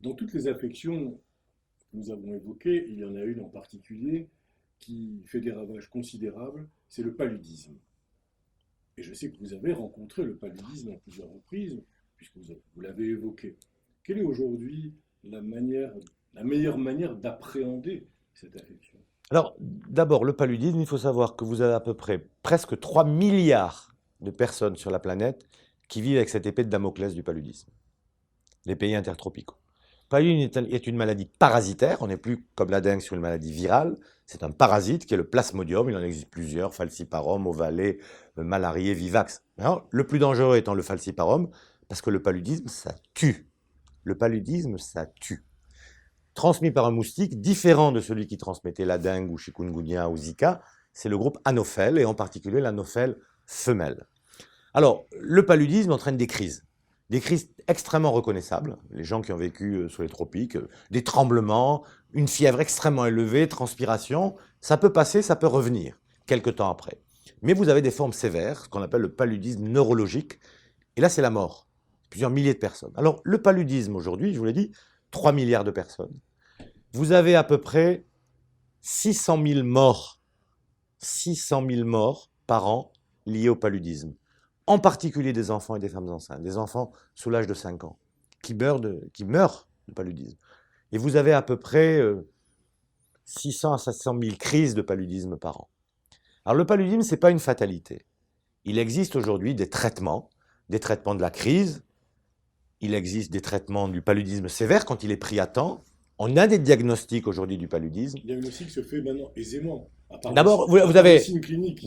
Dans toutes les affections que nous avons évoquées, il y en a une en particulier qui fait des ravages considérables, c'est le paludisme. Et je sais que vous avez rencontré le paludisme à plusieurs reprises, puisque vous l'avez évoqué. Quelle est aujourd'hui la meilleure manière d'appréhender cette affection? Alors, d'abord, le paludisme, il faut savoir que vous avez à peu près presque 3 milliards de personnes sur la planète qui vivent avec cette épée de Damoclès du paludisme, les pays intertropicaux. Le paludisme est une maladie parasitaire, on n'est plus comme la dengue sur une maladie virale, c'est un parasite qui est le plasmodium, il en existe plusieurs, falciparum, ovalé, malarié, vivax. Alors, le plus dangereux étant le falciparum, parce que le paludisme, ça tue. Le paludisme, ça tue. Transmis par un moustique différent de celui qui transmettait la dengue ou chikungunya ou Zika, c'est le groupe Anophèle, et en particulier l'Anophèle femelle. Alors, le paludisme entraîne des crises extrêmement reconnaissables, les gens qui ont vécu sous les tropiques, des tremblements, une fièvre extrêmement élevée, transpiration, ça peut passer, ça peut revenir, quelques temps après. Mais vous avez des formes sévères, ce qu'on appelle le paludisme neurologique, et là c'est la mort, plusieurs milliers de personnes. Alors, le paludisme aujourd'hui, je vous l'ai dit, 3 milliards de personnes. Vous avez à peu près 600 000 morts, 600 000 morts par an liés au paludisme. En particulier des enfants et des femmes enceintes, des enfants sous l'âge de 5 ans, qui meurent de paludisme. Et vous avez à peu près 600 à 700 000 crises de paludisme par an. Alors le paludisme, ce n'est pas une fatalité. Il existe aujourd'hui des traitements de la crise, il existe des traitements du paludisme sévère quand il est pris à temps. On a des diagnostics aujourd'hui du paludisme. Le diagnostic se fait maintenant aisément, D'abord, à part les signes cliniques.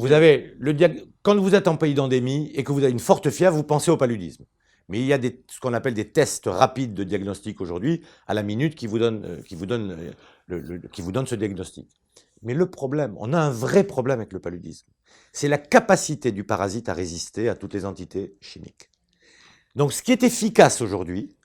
quand vous êtes en pays d'endémie et que vous avez une forte fièvre, vous pensez au paludisme. Mais il y a ce qu'on appelle des tests rapides de diagnostic aujourd'hui, à la minute, qui vous donnent ce diagnostic. Mais le problème, on a un vrai problème avec le paludisme, c'est la capacité du parasite à résister à toutes les entités chimiques. Donc ce qui est efficace aujourd'hui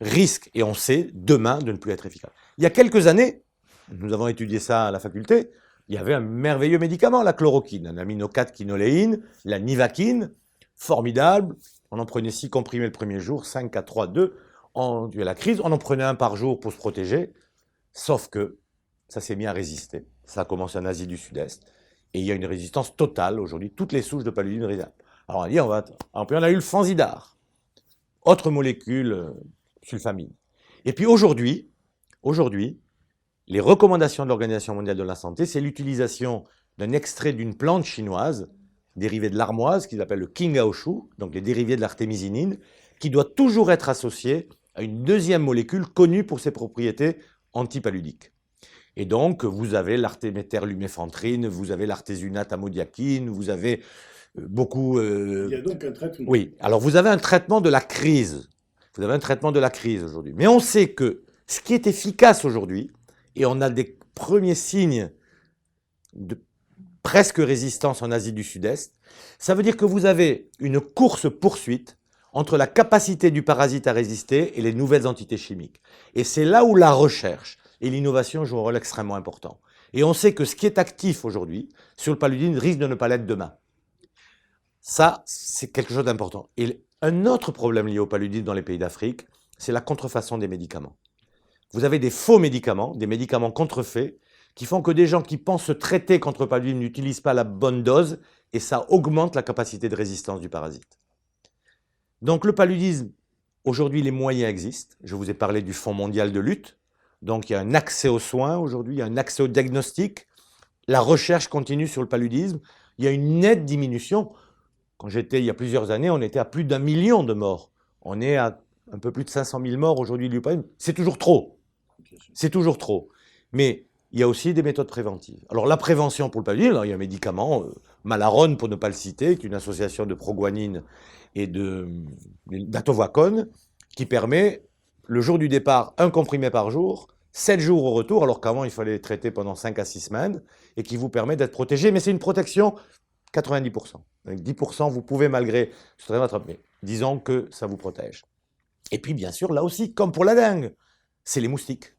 risque, et on sait, demain de ne plus être efficace. Il y a quelques années, nous avons étudié ça à la faculté, il y avait un merveilleux médicament, la chloroquine, un amino 4-quinoléine, la nivaquine, formidable. On en prenait 6 comprimés le premier jour, 5, 4, 3, 2, on tuait la crise. On en prenait un par jour pour se protéger, sauf que ça s'est mis à résister. Ça a commencé en Asie du Sud-Est, et il y a une résistance totale aujourd'hui. Toutes les souches de paludisme résistent. Alors on a dit, on a eu le fanzidar, autre molécule sulfamine. Et puis aujourd'hui, les recommandations de l'Organisation mondiale de la santé, c'est l'utilisation d'un extrait d'une plante chinoise, dérivée de l'armoise, qu'ils appellent le Qinggaoshu, donc les dérivés de l'artémisinine, qui doit toujours être associé à une deuxième molécule connue pour ses propriétés antipaludiques. Et donc, vous avez l'artéméterluméfantrine, vous avez l'artésunate amodiaquine, vous avez beaucoup... Il y a donc un traitement. Oui, alors vous avez un traitement de la crise. Vous avez un traitement de la crise aujourd'hui. Mais on sait que ce qui est efficace aujourd'hui, et on a des premiers signes de presque résistance en Asie du Sud-Est, ça veut dire que vous avez une course-poursuite entre la capacité du parasite à résister et les nouvelles entités chimiques. Et c'est là où la recherche et l'innovation jouent un rôle extrêmement important. Et on sait que ce qui est actif aujourd'hui sur le paludisme risque de ne pas l'être demain. Ça, c'est quelque chose d'important. Et un autre problème lié au paludisme dans les pays d'Afrique, c'est la contrefaçon des médicaments. Vous avez des faux médicaments, des médicaments contrefaits, qui font que des gens qui pensent se traiter contre le paludisme n'utilisent pas la bonne dose, et ça augmente la capacité de résistance du parasite. Donc le paludisme, aujourd'hui les moyens existent. Je vous ai parlé du Fonds mondial de lutte. Donc il y a un accès aux soins aujourd'hui, il y a un accès au diagnostic. La recherche continue sur le paludisme. Il y a une nette diminution. Quand j'étais il y a plusieurs années, on était à plus d'1 million de morts. On est à un peu plus de 500 000 morts aujourd'hui du paludisme. C'est toujours trop. C'est toujours trop. Mais il y a aussi des méthodes préventives. Alors la prévention pour le paludisme, il y a un médicament, Malarone pour ne pas le citer, qui est une association de proguanine et d'atovoacone, qui permet, le jour du départ, un comprimé par jour, 7 jours au retour, alors qu'avant il fallait les traiter pendant 5 à 6 semaines, et qui vous permet d'être protégé, mais c'est une protection 90%. Avec 10%, vous pouvez malgré ce traitement attraper. Disons que ça vous protège. Et puis bien sûr, là aussi, comme pour la dengue, c'est les moustiques.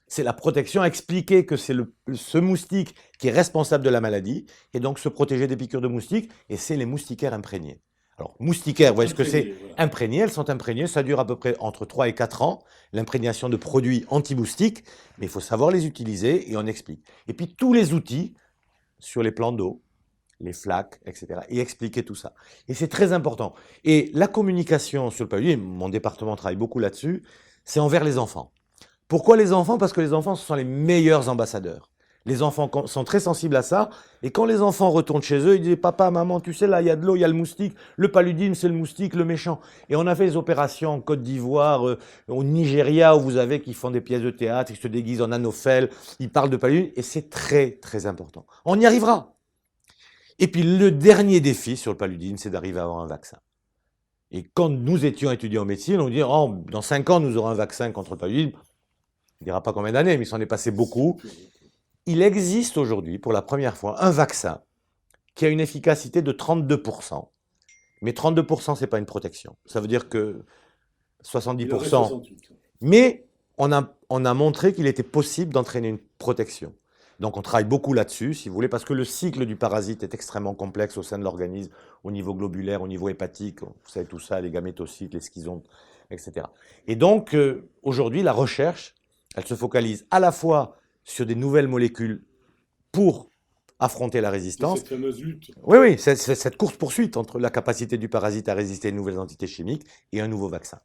C'est la protection, expliquer que c'est ce moustique qui est responsable de la maladie, et donc se protéger des piqûres de moustiques, et c'est les moustiquaires imprégnés. Alors, moustiquaires, vous voyez ce que c'est? Imprégnées, voilà. Imprégnées, elles sont imprégnées, ça dure à peu près entre 3 et 4 ans, l'imprégnation de produits anti-moustiques, mais il faut savoir les utiliser et on explique. Et puis tous les outils sur les plans d'eau, les flaques, etc. Et expliquer tout ça. Et c'est très important. Et la communication sur le paludisme, mon département travaille beaucoup là-dessus, c'est envers les enfants. Pourquoi les enfants? Parce que les enfants, ce sont les meilleurs ambassadeurs. Les enfants sont très sensibles à ça. Et quand les enfants retournent chez eux, ils disent, papa, maman, tu sais, là, il y a de l'eau, il y a le moustique. Le paludisme, c'est le moustique, le méchant. Et on a fait des opérations en Côte d'Ivoire, au Nigeria, où vous avez qui font des pièces de théâtre, ils se déguisent en anophèles, ils parlent de paludisme. Et c'est très, très important. On y arrivera. Et puis, le dernier défi sur le paludisme, c'est d'arriver à avoir un vaccin. Et quand nous étions étudiants en médecine, on dit, oh, dans 5 ans, nous aurons un vaccin contre le paludisme. Il ne dira pas combien d'années, mais il s'en est passé beaucoup. Il existe aujourd'hui, pour la première fois, un vaccin qui a une efficacité de 32%. Mais 32%, ce n'est pas une protection. Ça veut dire que Il aurait 70%. 68. Mais on a montré qu'il était possible d'entraîner une protection. Donc on travaille beaucoup là-dessus, si vous voulez, parce que le cycle du parasite est extrêmement complexe au sein de l'organisme, au niveau globulaire, au niveau hépatique, vous savez tout ça, les gamétocytes, les schizontes, etc. Et donc, aujourd'hui, la recherche, elle se focalise à la fois sur des nouvelles molécules pour affronter la C'est résistance. cette fameuse lutte. Oui, c'est cette course-poursuite entre la capacité du parasite à résister à de nouvelles entités chimiques et un nouveau vaccin.